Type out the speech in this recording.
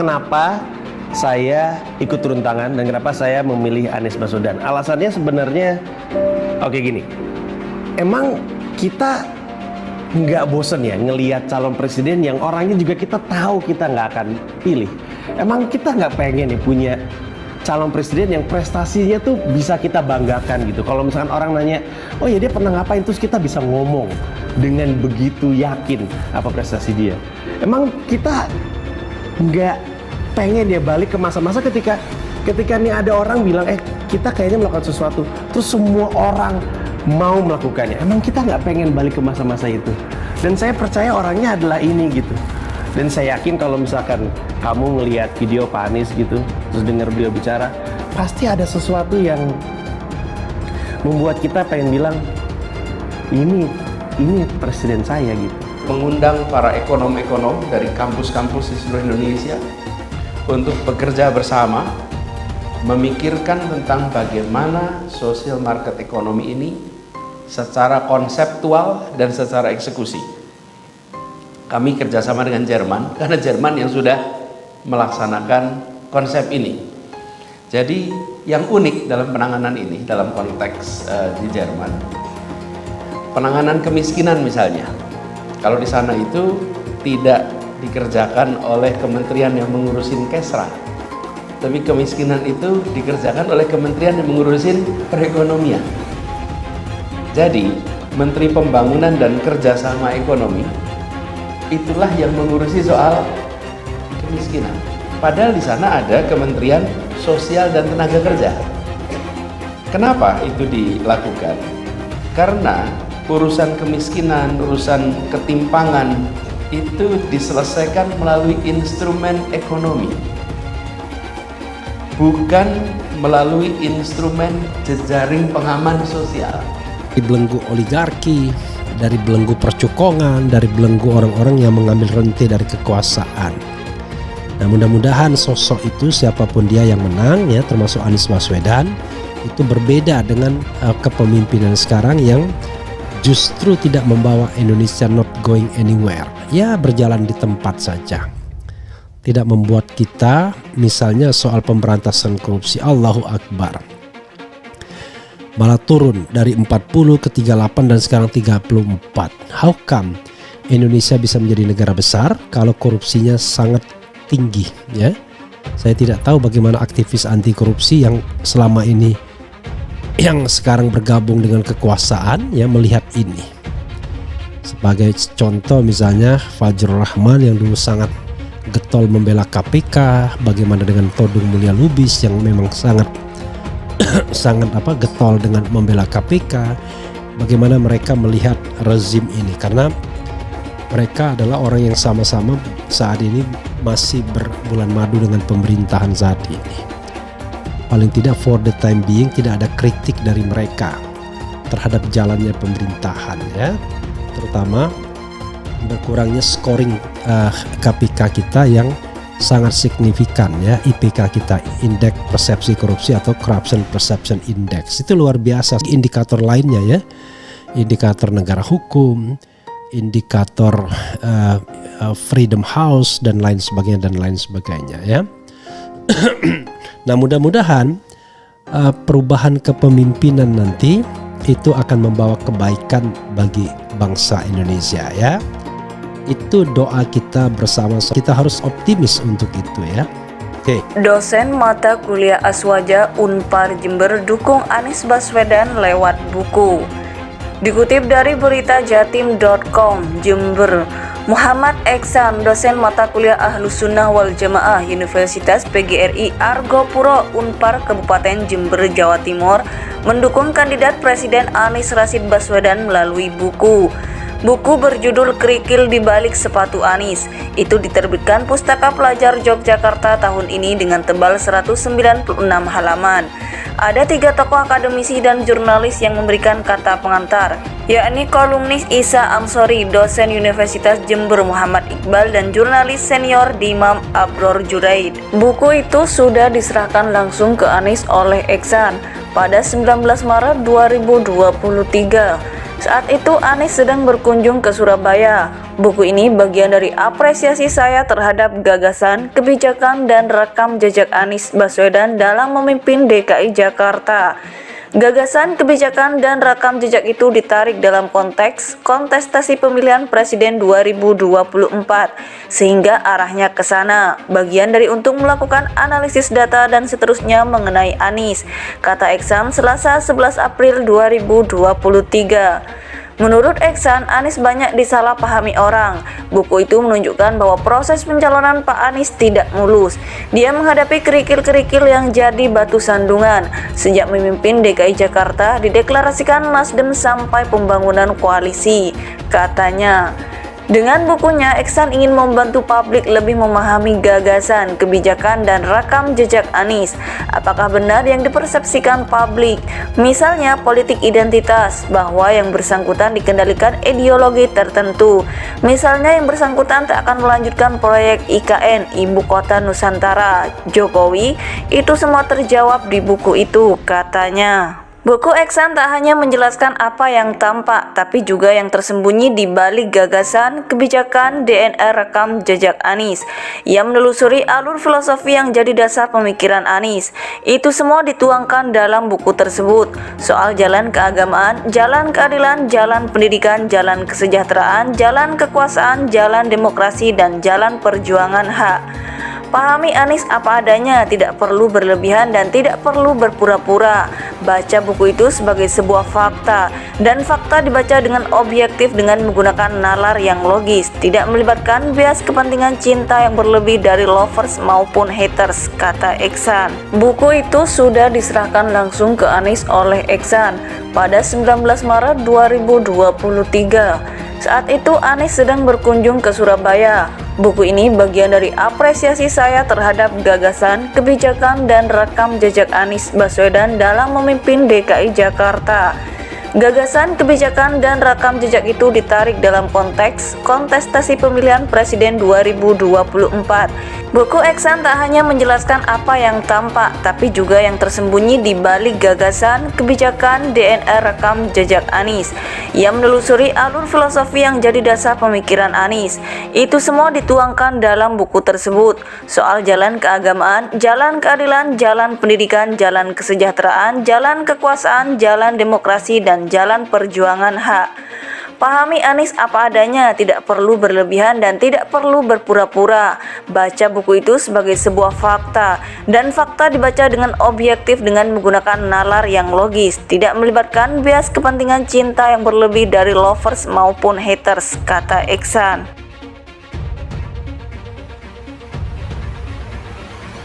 kenapa saya ikut turun tangan dan kenapa saya memilih Anies Baswedan. Alasannya sebenarnya oke gini. Emang kita nggak bosen ya ngelihat calon presiden yang orangnya juga kita tahu kita nggak akan pilih. Emang kita nggak pengen nih punya calon presiden yang prestasinya tuh bisa kita banggakan gitu. Kalau misalkan orang nanya, oh ya dia pernah ngapain, terus kita bisa ngomong dengan begitu yakin apa prestasi dia. Emang kita nggak pengen dia balik ke masa-masa ketika nih ada orang bilang kita kayaknya melakukan sesuatu terus semua orang mau melakukannya. Emang kita nggak pengen balik ke masa-masa itu? Dan saya percaya orangnya adalah ini gitu. Dan saya yakin kalau misalkan kamu ngelihat video Pak Anies gitu terus dengar beliau bicara, pasti ada sesuatu yang membuat kita pengen bilang ini presiden saya gitu. Mengundang para ekonom-ekonom dari kampus-kampus di seluruh Indonesia untuk bekerja bersama, memikirkan tentang bagaimana social market ekonomi ini secara konseptual dan secara eksekusi. Kami kerjasama dengan Jerman, karena Jerman yang sudah melaksanakan konsep ini. Jadi yang unik dalam penanganan ini, dalam konteks di Jerman, penanganan kemiskinan misalnya, kalau di sana itu tidak dikerjakan oleh kementerian yang mengurusin Kesra, tapi kemiskinan itu dikerjakan oleh kementerian yang mengurusin perekonomian. Jadi Menteri Pembangunan dan Kerjasama Ekonomi itulah yang mengurusi soal kemiskinan. Padahal di sana ada Kementerian Sosial dan Tenaga Kerja. Kenapa itu dilakukan? Karena urusan kemiskinan, urusan ketimpangan itu diselesaikan melalui instrumen ekonomi, bukan melalui instrumen jejaring pengaman sosial. Dari belenggu oligarki, dari belenggu percukongan, dari belenggu orang-orang yang mengambil rente dari kekuasaan. Nah, mudah-mudahan sosok itu siapapun dia yang menang ya, termasuk Anies Baswedan, itu berbeda dengan kepemimpinan sekarang yang justru tidak membawa Indonesia not going anywhere. Ya berjalan di tempat saja. Tidak membuat kita misalnya soal pemberantasan korupsi, Allahu Akbar, malah turun dari 40 ke 38 dan sekarang 34. How come Indonesia bisa menjadi negara besar kalau korupsinya sangat tinggi ya? Saya tidak tahu bagaimana aktivis anti korupsi yang selama ini yang sekarang bergabung dengan kekuasaan ya melihat ini. Sebagai contoh misalnya Fajrul Rahman yang dulu sangat getol membela KPK, bagaimana dengan Todung Mulya Lubis yang memang sangat getol dengan membela KPK, bagaimana mereka melihat rezim ini, karena mereka adalah orang yang sama-sama saat ini masih berbulan madu dengan pemerintahan saat ini. Paling tidak for the time being tidak ada kritik dari mereka terhadap jalannya pemerintahan ya, terutama berkurangnya scoring KPK kita yang sangat signifikan ya, IPK kita, Indeks Persepsi Korupsi atau Corruption Perception Index, itu luar biasa. Indikator lainnya ya, indikator negara hukum, indikator Freedom House dan lain sebagainya ya. Nah, mudah-mudahan perubahan kepemimpinan nanti itu akan membawa kebaikan bagi bangsa Indonesia ya. Itu doa kita bersama. Kita harus optimis untuk itu ya. Oke. Dosen mata kuliah Aswaja Unpar Jember dukung Anies Baswedan lewat buku. Dikutip dari berita jatim.com, Jember, Muhammad Eksan, dosen mata kuliah Ahlus Sunnah wal Jamaah Universitas PGRI Argopuro Unpar Kabupaten Jember, Jawa Timur, mendukung kandidat Presiden Anies Rashid Baswedan melalui buku. Buku berjudul Kerikil di Balik Sepatu Anies itu diterbitkan Pustaka Pelajar Yogyakarta tahun ini dengan tebal 196 halaman. Ada 3 tokoh akademisi dan jurnalis yang memberikan kata pengantar, yakni kolumnis Isa Ansori, dosen Universitas Jember Muhammad Iqbal, dan jurnalis senior Dimam Abror Juraid. Buku itu sudah diserahkan langsung ke Anies oleh Eksan. pada 19 Maret 2023. Saat itu Anies sedang berkunjung ke Surabaya. Buku ini bagian dari apresiasi saya terhadap gagasan, kebijakan, dan rekam jejak Anies Baswedan dalam memimpin DKI Jakarta. Gagasan, kebijakan, dan rekam jejak itu ditarik dalam konteks kontestasi pemilihan presiden 2024, sehingga arahnya ke sana. Bagian dari untuk melakukan analisis data dan seterusnya mengenai Anies, kata Eksan Selasa 11 April 2023. Menurut Eksan, Anies banyak disalahpahami orang. Buku itu menunjukkan bahwa proses pencalonan Pak Anies tidak mulus. Dia menghadapi kerikil-kerikil yang jadi batu sandungan. Sejak memimpin DKI Jakarta, dideklarasikan Nasdem sampai pembangunan koalisi, katanya. Dengan bukunya, Eksan ingin membantu publik lebih memahami gagasan, kebijakan, dan rekam jejak Anies. Apakah benar yang dipersepsikan publik? Misalnya politik identitas, bahwa yang bersangkutan dikendalikan ideologi tertentu. Misalnya yang bersangkutan tak akan melanjutkan proyek IKN, Ibu Kota Nusantara, Jokowi. Itu semua terjawab di buku itu, katanya. Buku Eksan tak hanya menjelaskan apa yang tampak, tapi juga yang tersembunyi di balik gagasan, kebijakan, DNA rekam jejak Anies. Ia menelusuri alur filosofi yang jadi dasar pemikiran Anies. Itu semua dituangkan dalam buku tersebut. Soal jalan keagamaan, jalan keadilan, jalan pendidikan, jalan kesejahteraan, jalan kekuasaan, jalan demokrasi, dan jalan perjuangan hak. Pahami Anies apa adanya, tidak perlu berlebihan dan tidak perlu berpura-pura. Baca buku itu sebagai sebuah fakta, dan fakta dibaca dengan objektif dengan menggunakan nalar yang logis, tidak melibatkan bias kepentingan cinta yang berlebih dari lovers maupun haters, kata Eksan. Buku itu sudah diserahkan langsung ke Anies oleh Eksan pada 19 Maret 2023. Saat itu Anies sedang berkunjung ke Surabaya. Buku ini bagian dari apresiasi saya terhadap gagasan, kebijakan, dan rekam jejak Anies Baswedan dalam memimpin DKI Jakarta. Gagasan, kebijakan, dan rekam jejak itu ditarik dalam konteks kontestasi pemilihan presiden 2024. Buku Eksan tak hanya menjelaskan apa yang tampak, tapi juga yang tersembunyi di balik gagasan, kebijakan, DNA rekam jejak Anies. Ia menelusuri alur filosofi yang jadi dasar pemikiran Anies. Itu semua dituangkan dalam buku tersebut. Soal jalan keagamaan, jalan keadilan, jalan pendidikan, jalan kesejahteraan, jalan kekuasaan, jalan demokrasi, dan jalan perjuangan hak. Pahami Anies apa adanya, tidak perlu berlebihan dan tidak perlu berpura-pura. Baca buku itu sebagai sebuah fakta, dan fakta dibaca dengan objektif dengan menggunakan nalar yang logis, tidak melibatkan bias kepentingan cinta yang berlebih dari lovers maupun haters, kata Eksan.